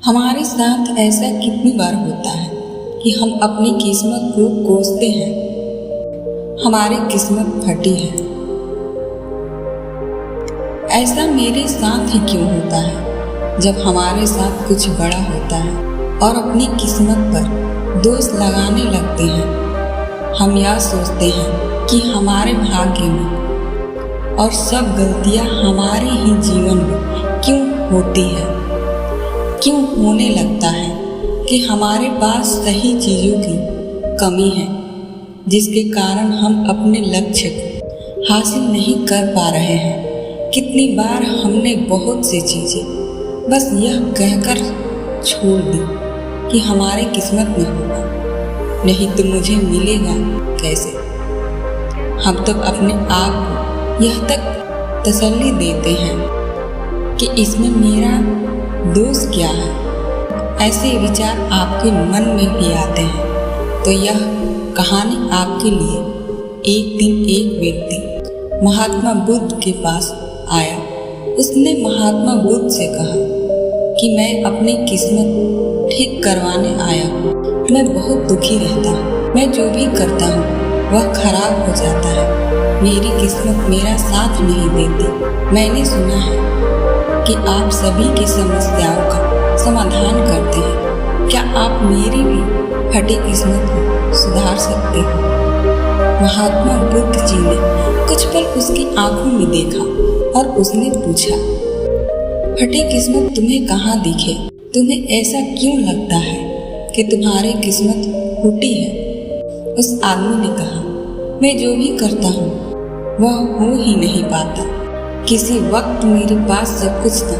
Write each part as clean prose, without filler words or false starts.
हमारे साथ ऐसा कितनी बार होता है कि हम अपनी किस्मत को कोसते हैं। हमारी किस्मत फटी है। ऐसा मेरे साथ ही क्यों होता है जब हमारे साथ कुछ बड़ा होता है और अपनी किस्मत पर दोष लगाने लगते हैं। हम यह सोचते हैं कि हमारे भाग्य में और सब गलतियां हमारे ही जीवन में क्यों होती है, क्यों होने लगता है कि हमारे पास सही चीज़ों की कमी है, जिसके कारण हम अपने लक्ष्य को हासिल नहीं कर पा रहे हैं। कितनी बार हमने बहुत सी चीज़ें बस यह कहकर छोड़ दी कि हमारे किस्मत में होगा, नहीं तो मुझे मिलेगा कैसे। हम तो अपने आप को यह तक तसल्ली देते हैं कि इसमें मेरा दोष क्या है। ऐसे विचार आपके मन में भी आते हैं तो यह कहानी आपके लिए। एक दिन एक व्यक्ति महात्मा बुद्ध के पास आया। उसने महात्मा बुद्ध से कहा कि मैं अपनी किस्मत ठीक करवाने आया हूँ। मैं बहुत दुखी रहता हूँ। मैं जो भी करता हूँ वह खराब हो जाता है। मेरी किस्मत मेरा साथ नहीं देती। मैंने सुना है कि आप सभी की समस्याओं का समाधान करते हैं। क्या आप मेरी भी फटी किस्मत को सुधार सकते हो? महात्मा बुद्ध जी ने कुछ पल उसकी आंखों में देखा और उसने पूछा, फटी किस्मत तुम्हें कहाँ दिखे? तुम्हें ऐसा क्यों लगता है कि तुम्हारी किस्मत फूटी है? उस आदमी ने कहा, मैं जो भी करता हूँ वह हो ही नहीं पाता। किसी वक्त मेरे पास सब कुछ था,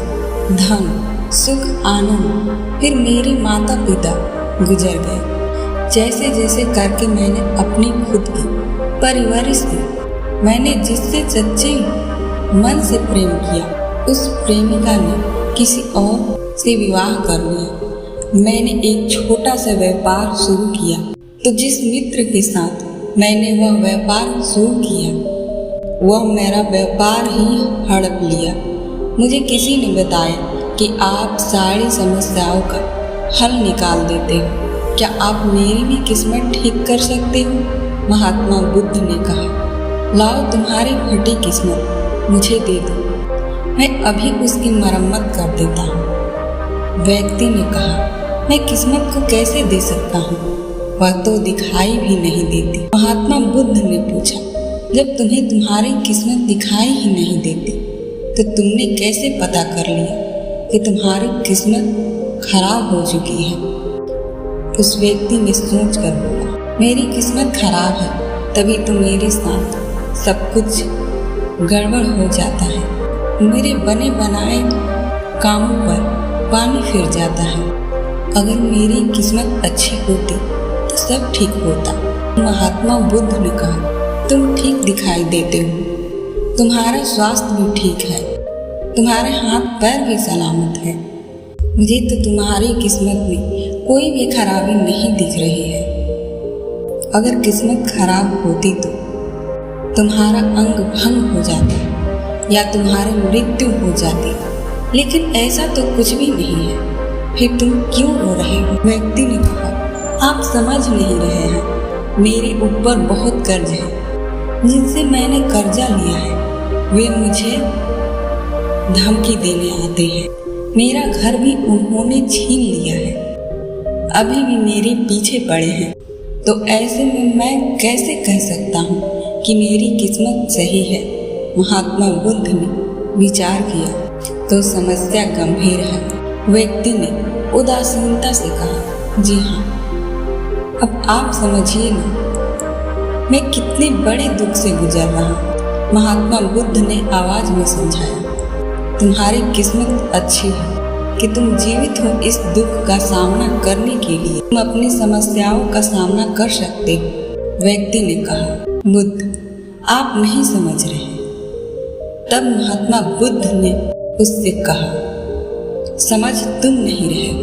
धन, सुख, आनंद। फिर मेरे माता पिता गुजर गए। जैसे जैसे करके मैंने अपनी खुद की परवरिश दी। मैंने जिससे सच्चे मन से प्रेम किया, उस प्रेमिका ने किसी और से विवाह कर लिया। मैंने एक छोटा सा व्यापार शुरू किया तो जिस मित्र के साथ मैंने वह व्यापार शुरू किया वह मेरा व्यापार ही हड़प लिया। मुझे किसी ने बताया कि आप सारी समस्याओं का हल निकाल देते हो। क्या आप मेरी भी किस्मत ठीक कर सकते हो? महात्मा बुद्ध ने कहा, लाओ तुम्हारी फटी किस्मत मुझे दे दो, मैं अभी उसकी मरम्मत कर देता हूँ। व्यक्ति ने कहा, मैं किस्मत को कैसे दे सकता हूँ, वह तो दिखाई भी नहीं देती। महात्मा बुद्ध ने पूछा, जब तुम्हें तुम्हारी किस्मत दिखाई ही नहीं देती तो तुमने कैसे पता कर लिया कि तुम्हारी किस्मत खराब हो चुकी है? उस व्यक्ति ने सोच कर बोला, मेरी किस्मत खराब है तभी तो मेरे साथ सब कुछ गड़बड़ हो जाता है। मेरे बने बनाए कामों पर पानी फिर जाता है। अगर मेरी किस्मत अच्छी होती तो सब ठीक होता। महात्मा बुद्ध ने कहा, तुम ठीक दिखाई देते हो, तुम्हारा स्वास्थ्य भी ठीक है, तुम्हारे हाथ पैर भी सलामत है। मुझे तो तुम्हारी किस्मत में कोई भी खराबी नहीं दिख रही है। अगर किस्मत खराब होती तो तुम्हारा अंग भंग हो जाता या तुम्हारी मृत्यु हो जाती, लेकिन ऐसा तो कुछ भी नहीं है। फिर तुम क्यों रो रहे हो? व्यक्ति ने कहा, आप समझ नहीं रहे हैं, मेरे ऊपर बहुत कर्ज है। जिनसे मैंने कर्जा लिया है वे मुझे धमकी देने आते हैं। मेरा घर भी उन्होंने छीन लिया है, अभी भी मेरे पीछे पड़े हैं। तो ऐसे में मैं कैसे कह सकता हूँ कि मेरी किस्मत सही है? महात्मा बुद्ध ने विचार किया तो समस्या गंभीर है। व्यक्ति ने उदासीनता से कहा, जी हाँ, अब आप समझिए ना, मैं कितने बड़े दुख से गुजर रहा हूँ। महात्मा बुद्ध ने आवाज में समझाया, तुम्हारी किस्मत अच्छी है कि तुम जीवित हो। इस दुख का सामना करने के लिए तुम अपनी समस्याओं का सामना कर सकते हो। व्यक्ति ने कहा, बुद्ध, आप नहीं समझ रहे। तब महात्मा बुद्ध ने उससे कहा, समझ तुम नहीं रहे हो,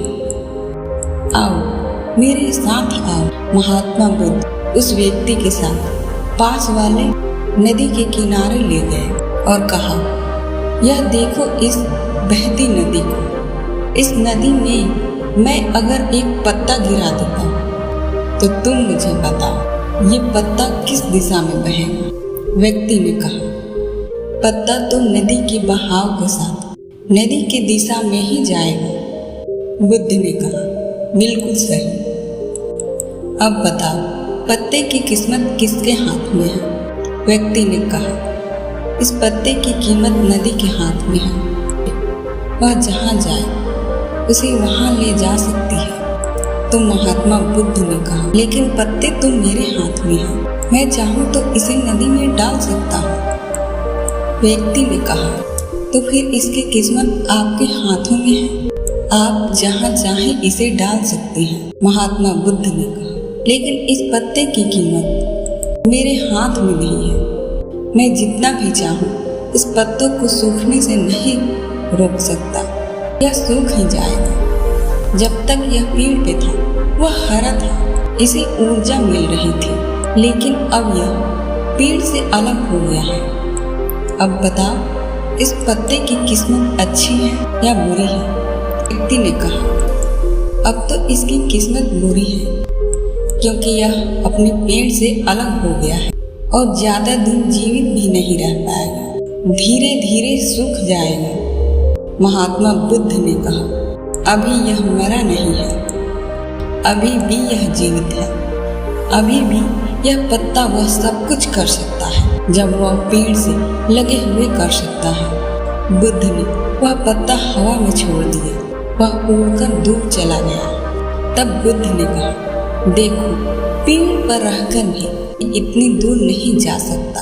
आओ मेरे साथ आओ। महात्मा बुद्ध उस व्यक्ति के साथ पास वाले नदी के किनारे ले गए और कहा, यह देखो इस बहती नदी को। इस नदी में मैं अगर एक पत्ता गिरा देता तो तुम मुझे बताओ ये पत्ता किस दिशा में बहेगा। व्यक्ति ने कहा, पत्ता तो नदी के बहाव के साथ नदी की दिशा में ही जाएगा। बुद्ध ने कहा, बिल्कुल सही। अब बताओ पत्ते की किस्मत किसके हाथ में है। व्यक्ति ने कहा, इस पत्ते की कीमत नदी के हाथ में है। वह जहाँ जाए उसे वहाँ ले जा सकती है। तो महात्मा बुद्ध ने कहा, लेकिन पत्ते तो मेरे हाथ में है, मैं चाहूँ तो इसे नदी में डाल सकता हूँ। व्यक्ति ने कहा, तो फिर इसकी किस्मत आपके हाथों में है, आप जहाँ चाहें इसे डाल सकते हैं। महात्मा बुद्ध ने कहा, लेकिन इस पत्ते की कीमत मेरे हाथ में नहीं है। मैं जितना भी चाहूँ इस पत्तों को सूखने से नहीं रोक सकता, यह सूख ही जाएगा। जब तक यह पेड़ पे था वह हरा था, इसे ऊर्जा मिल रही थी, लेकिन अब यह पेड़ से अलग हो गया है। अब बताओ इस पत्ते की किस्मत अच्छी है या बुरी है। व्यक्ति ने कहा, अब तो इसकी किस्मत बुरी है, क्योंकि यह अपने पेड़ से अलग हो गया है और ज्यादा दिन जीवित भी नहीं रह पाएगा, धीरे धीरे सूख जाएगा। महात्मा बुद्ध ने कहा, अभी यह मरा नहीं है, अभी भी यह जीवित है, अभी भी यह पत्ता वह सब कुछ कर सकता है जब वह पेड़ से लगे हुए कर सकता है। बुद्ध ने वह पत्ता हवा में छोड़ दिया, वह उड़कर दूर चला गया। तब बुद्ध ने कहा, देखो पेड़ पर रहकर भी इतनी दूर नहीं जा सकता।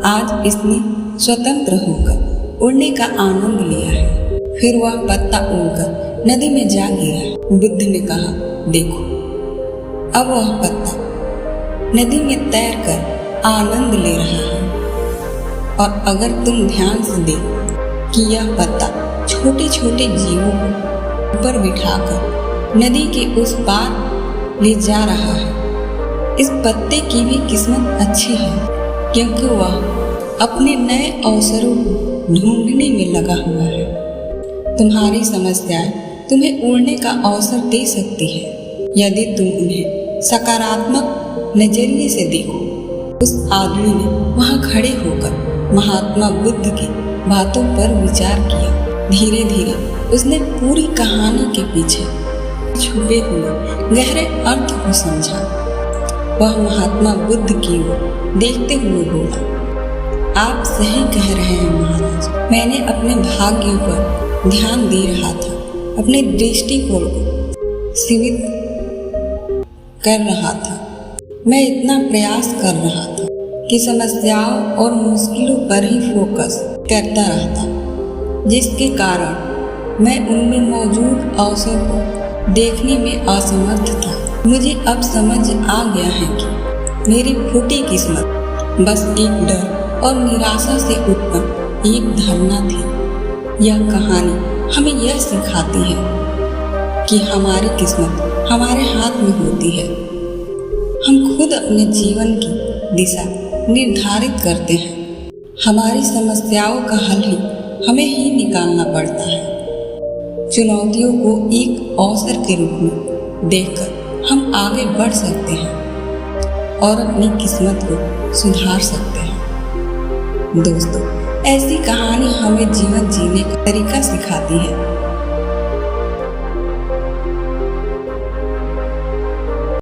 आज इसने स्वतंत्र होकर उड़ने का आनंद लिया है। फिर वह पत्ता उड़कर नदी में जा गिरा। बुद्ध ने कहा, देखो अब वह पत्ता नदी में तैरकर आनंद ले रहा है। और अगर तुम ध्यान से देखो कि यह पत्ता छोटे छोटे जीवों को ऊपर बिठाकर नदी के उस पार ले जा रहा है, इस पत्ते की भी किस्मत अच्छी है, क्योंकि वह अपने नए अवसरों को ढूंढने में लगा हुआ है। तुम्हारी समस्याएं तुम्हें उड़ने का अवसर दे सकती है, यदि तुम उन्हें सकारात्मक नजरिए से देखो। उस आदमी ने वहां खड़े होकर महात्मा बुद्ध की बातों पर विचार किया। धीरे धीरे उसने पूरी कहानी के पीछे छुपे हुए गहरे अर्थ को समझा। वह महात्मा बुद्ध की ओर देखते हुए बोला, आप सही कह रहे हैं महाराज, मैंने अपने भाग्य पर ध्यान दे रहा था, अपने दृष्टिकोण को सीमित कर रहा था। मैं इतना प्रयास कर रहा था कि समस्याओं और मुश्किलों पर ही फोकस करता रहता, जिसके कारण मैं उनमें मौजूद अवसर को देखने में असमर्थ था। मुझे अब समझ आ गया है कि मेरी फूटी किस्मत बस एक डर और निराशा से उत्पन्न एक धारणा थी। यह कहानी हमें यह सिखाती है कि हमारी किस्मत हमारे हाथ में होती है। हम खुद अपने जीवन की दिशा निर्धारित करते हैं। हमारी समस्याओं का हल ही हमें ही निकालना पड़ता है। चुनौतियों को एक अवसर के रूप में देखकर हम आगे बढ़ सकते हैं और अपनी किस्मत को सुधार सकते हैं। दोस्तों, ऐसी कहानी हमें जीवन जीने का तरीका सिखाती है।